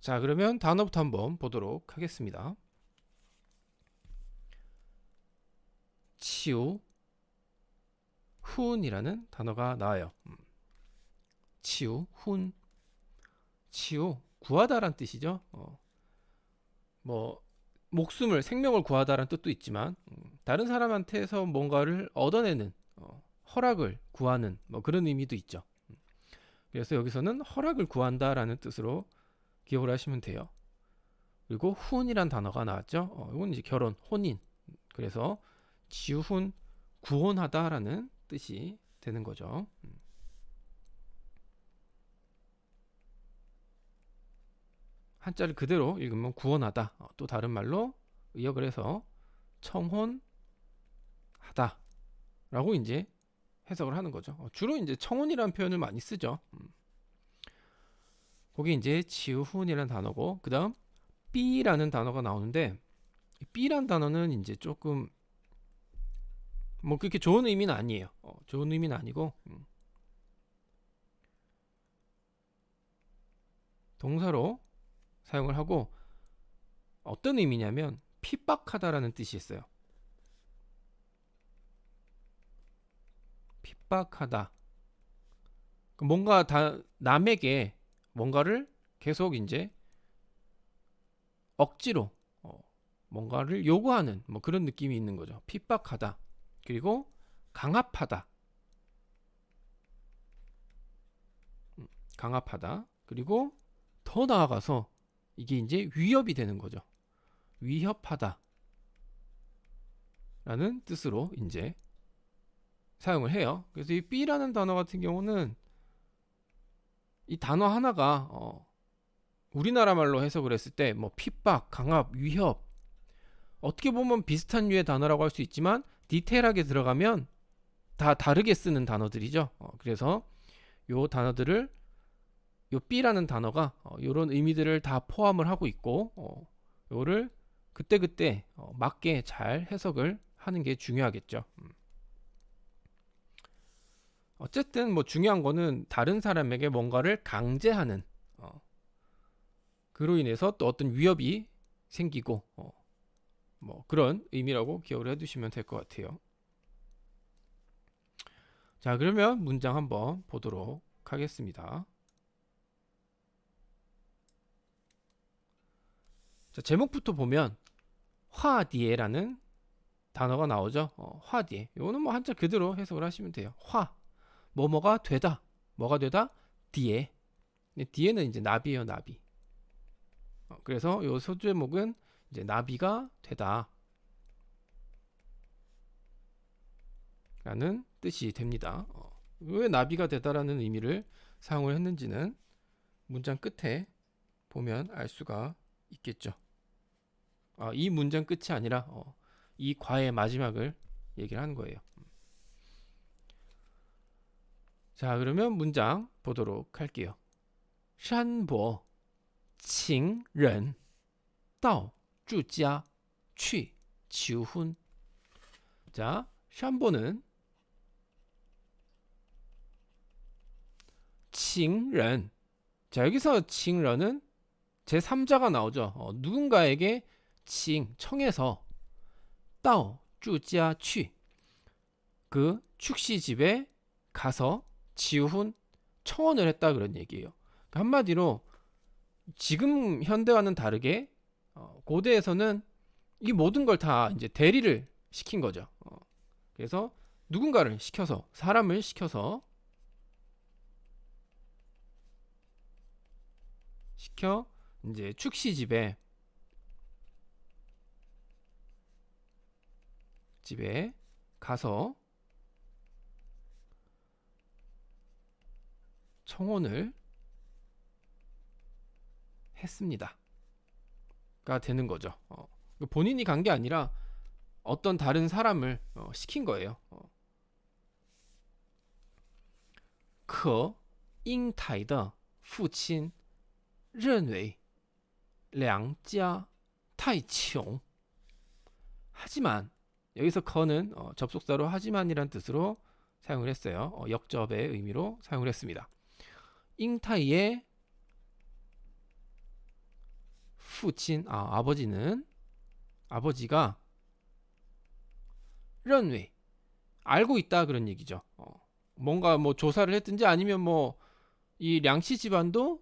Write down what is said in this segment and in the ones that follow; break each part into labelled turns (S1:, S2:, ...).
S1: 자, 그러면 단어부터 한번 보도록 하겠습니다. 치우, 훈이라는 단어가 나와요. 치우, 훈, 치우, 구하다란 뜻이죠. 뭐 목숨을, 생명을 구하다란 뜻도 있지만 다른 사람한테서 뭔가를 얻어내는, 허락을 구하는 뭐 그런 의미도 있죠. 그래서 여기서는 허락을 구한다라는 뜻으로 기억을 하시면 돼요. 그리고 훈이란 단어가 나왔죠. 이건 이제 결혼, 혼인. 그래서 지훈, 구혼하다라는 뜻이 되는 거죠. 한자를 그대로 읽으면 구원하다. 또 다른 말로 의역을 해서 청혼하다라고 이제 해석을 하는 거죠. 주로 이제 청혼이라는 표현을 많이 쓰죠. 거기 이제 지훈이라는 단어고, 그다음 삐라는 단어가 나오는데, 이 삐란 단어는 이제 조금 뭐 그렇게 좋은 의미는 아니에요. 좋은 의미는 아니고, 동사로 사용을 하고, 어떤 의미냐면 핍박하다라는 뜻이 있어요. 핍박하다. 뭔가 남에게 뭔가를 계속 이제 억지로 뭔가를 요구하는 뭐 그런 느낌이 있는 거죠. 핍박하다. 그리고 강압하다. 강압하다. 그리고 더 나아가서 이게 이제 위협이 되는 거죠. 위협하다. 라는 뜻으로 이제 사용을 해요. 그래서 이 B라는 단어 같은 경우는 이 단어 하나가 우리나라 말로 해석을 했을 때 뭐 핍박, 강압, 위협, 어떻게 보면 비슷한 류의 단어라고 할 수 있지만 디테일하게 들어가면 다 다르게 쓰는 단어들이죠. 그래서 요 단어들을, 요 B라는 단어가 요런 의미들을 다 포함을 하고 있고, 요를 그때그때 맞게 잘 해석을 하는 게 중요하겠죠. 어쨌든 뭐 중요한 거는 다른 사람에게 뭔가를 강제하는, 그로 인해서 또 어떤 위협이 생기고, 뭐 그런 의미라고 기억을 해두시면 될 것 같아요. 자, 그러면 문장 한번 보도록 하겠습니다. 자, 제목부터 보면 화디에라는 단어가 나오죠. 화디에. 이거는 뭐 한자 그대로 해석을 하시면 돼요. 화, 뭐뭐가 되다. 뭐가 되다? 디에. 디에는 이제 나비예요, 나비. 그래서 요 소제목은 이제 나비가 되다 라는 뜻이 됩니다. 왜 나비가 되다라는 의미를 사용을 했는지는 문장 끝에 보면 알 수가 있겠죠. 이 문장 끝이 아니라 이 과의 마지막을 얘기를 하는 거예요. 자, 그러면 문장 보도록 할게요. 山伯请人到住家去求婚. 자, 샴보는 情人. 자, 여기서 情人은 제3자가 나오죠. 누군가에게 청해서 到住家去, 그 축시집에 가서 지훈, 청혼을 했다 그런 얘기예요. 한마디로 지금 현대와는 다르게 고대에서는 이 모든 걸 다 이제 대리를 시킨 거죠. 그래서 누군가를 시켜서, 사람을 시켜 이제 축시집에 가서 청혼을 했습니다. 가 되는 거죠. 본인이 간 게 아니라 어떤 다른 사람을 시킨 거예요. 可英台的父亲认为两家太穷. 하지만 여기서 커는 접속사로 하지만이란 뜻으로 사용을 했어요. 역접의 의미로 사용을 했습니다. 잉타이의 父亲, 아버지가 认为, 알고 있다 그런 얘기죠. 뭔가 뭐 조사를 했든지 아니면 뭐 이 량씨 집안도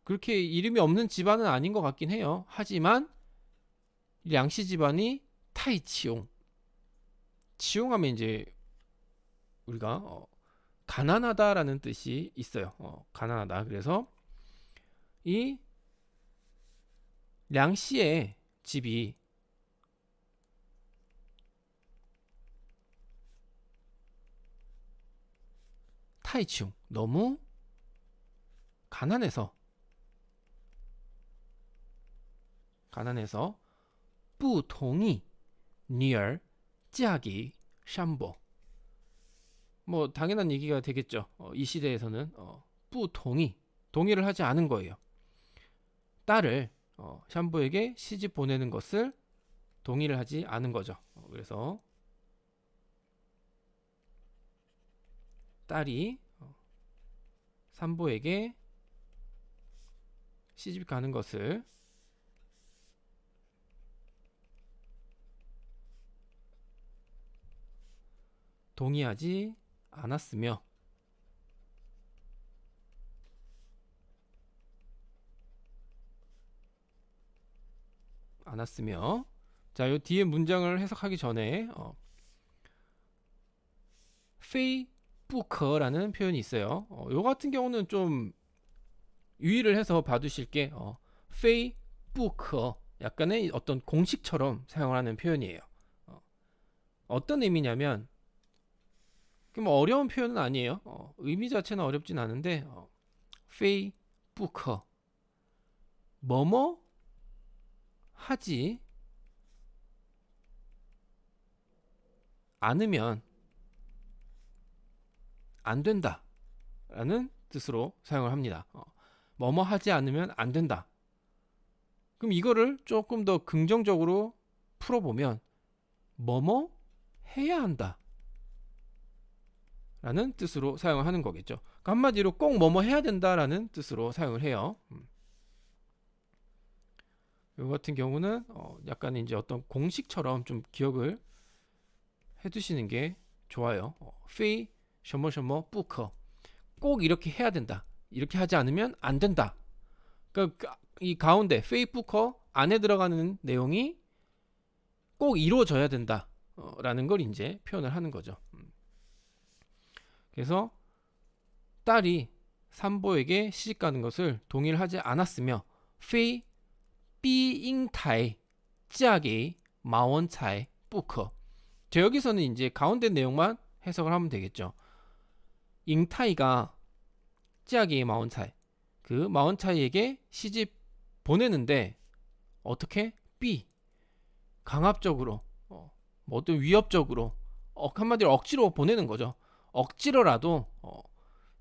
S1: 그렇게 이름이 없는 집안은 아닌 것 같긴 해요. 하지만 량씨 집안이 타이치용, 치용하면 이제 우리가 가난하다라는 뜻이 있어요. 가난하다. 그래서 이 량씨의 집이 타이치용, 너무 가난해서 不同意女儿嫁给 샴보. 뭐 당연한 얘기가 되겠죠. 이 시대에서는 不同意, 동의를 하지 않은 거예요. 딸을 샴보에게 시집 보내는 것을 동의를 하지 않은 거죠. 그래서 딸이 산보에게 시집 가는 것을 동의하지 않았으며 자, 요 뒤에 문장을 해석하기 전에 페이 부커라는 표현이 있어요. 요 같은 경우는 좀 유의를 해서 봐두실게. 페이 부커, 약간의 어떤 공식처럼 사용을 하는 표현이에요. 어떤 의미냐면 뭐 어려운 표현은 아니에요. 의미 자체는 어렵진 않은데 페이 부커, 뭐뭐 하지 않으면 안 된다 라는 뜻으로 사용을 합니다. 뭐뭐 하지 않으면 안 된다. 그럼 이거를 조금 더 긍정적으로 풀어보면 뭐뭐 해야 한다 라는 뜻으로 사용을 하는 거겠죠. 그러니까 한마디로 꼭 뭐뭐 해야 된다라는 뜻으로 사용을 해요. 이 같은 경우는 약간 이제 어떤 공식처럼 좀 기억을 해두시는 게 좋아요. 페이 셔머셔머 뿌커, 꼭 이렇게 해야 된다, 이렇게 하지 않으면 안 된다. 그러니까 이 가운데 페이 뿌커 안에 들어가는 내용이 꼭 이루어져야 된다 라는 걸 이제 표현을 하는 거죠. 그래서 딸이 산보에게 시집가는 것을 동의를 하지 않았으며 페이 삐잉타이 찌하게 마원차이 뿌커. 저 여기서는 이제 가운데 내용만 해석을 하면 되겠죠. 잉타이가 찌하게 마원차이, 그 마원차이에게 시집 보내는데 어떻게? 삐, 강압적으로, 뭐 어떤 위협적으로, 한마디로 억지로 보내는 거죠. 억지로라도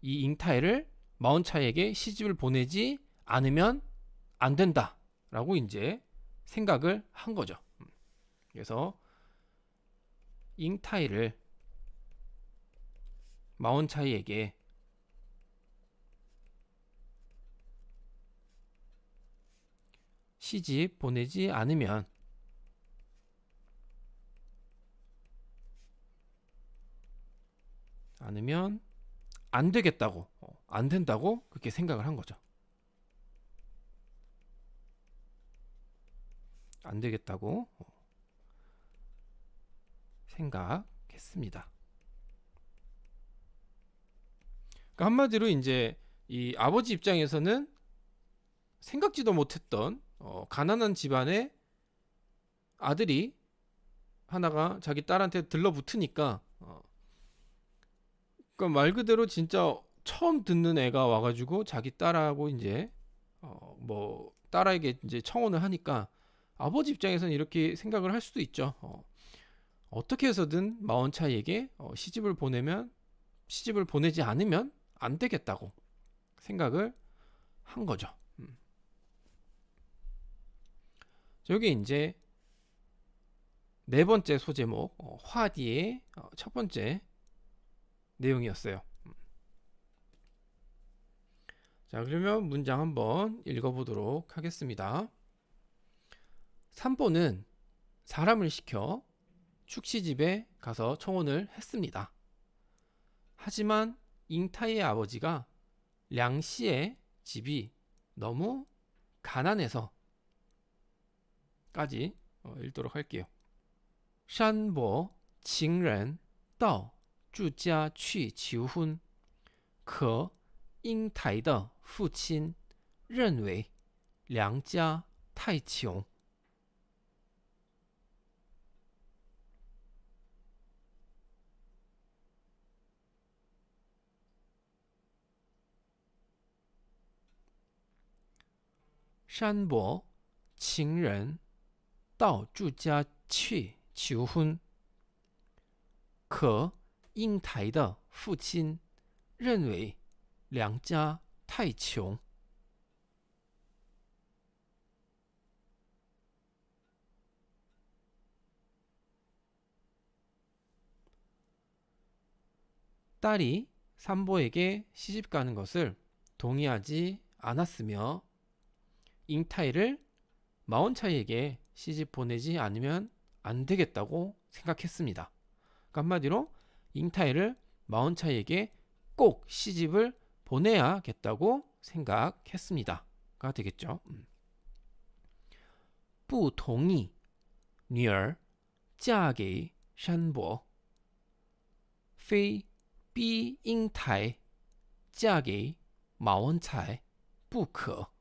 S1: 이 잉타이를 마원차이에게 시집을 보내지 않으면 안 된다 라고 이제 생각을 한 거죠. 그래서 잉타이를 마원차이에게 시집 보내지 않으면 안 되겠다고, 안 된다고 그렇게 생각을 한 거죠. 안 되겠다고 생각했습니다. 그러니까 한마디로 이제 이 아버지 입장에서는 생각지도 못했던 가난한 집안의 아들이 하나가 자기 딸한테 들러붙으니까 그러니까 말 그대로 진짜 처음 듣는 애가 와가지고 자기 딸하고 이제 뭐 딸에게 이제 청혼을 하니까 아버지 입장에서는 이렇게 생각을 할 수도 있죠. 어떻게 해서든 마원차이에게 시집을 보내지 않으면 안 되겠다고 생각을 한 거죠. 여기 이제 네 번째 소제목 화디의 첫 번째 내용이었어요. 자, 그러면 문장 한번 읽어보도록 하겠습니다. 산보는 사람을 시켜 축시집에 가서 청혼을 했습니다. 하지만 잉타이의 아버지가 량씨의 집이 너무 가난해서 까지 읽도록 할게요. 山伯情人到住家去求婚，可英台的父亲认为梁家太穷。山伯情人到住家去求婚，可英台的父亲认为梁家太穷。딸이 산보에게 시집 가는 것을 동의하지 않았으며 잉타이를 마온차이에게 시집 보내지 않으면 안 되겠다고 생각했습니다. 그러니까 한마디로 잉타이를 마온차이에게 꼭 시집을 보내야겠다고 생각했습니다.가 되겠죠. 不同意女儿嫁给山伯，非逼英台嫁给马文才不可。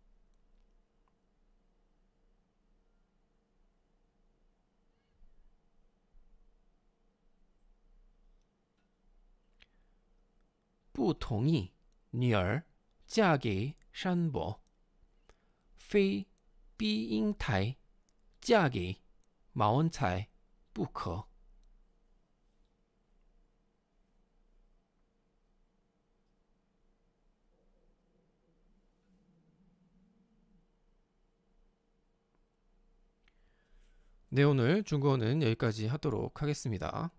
S1: 不同意女儿嫁给山伯，非逼英台嫁给马文才不可。 네, 오늘 중국어는 여기까지 하도록 하겠습니다.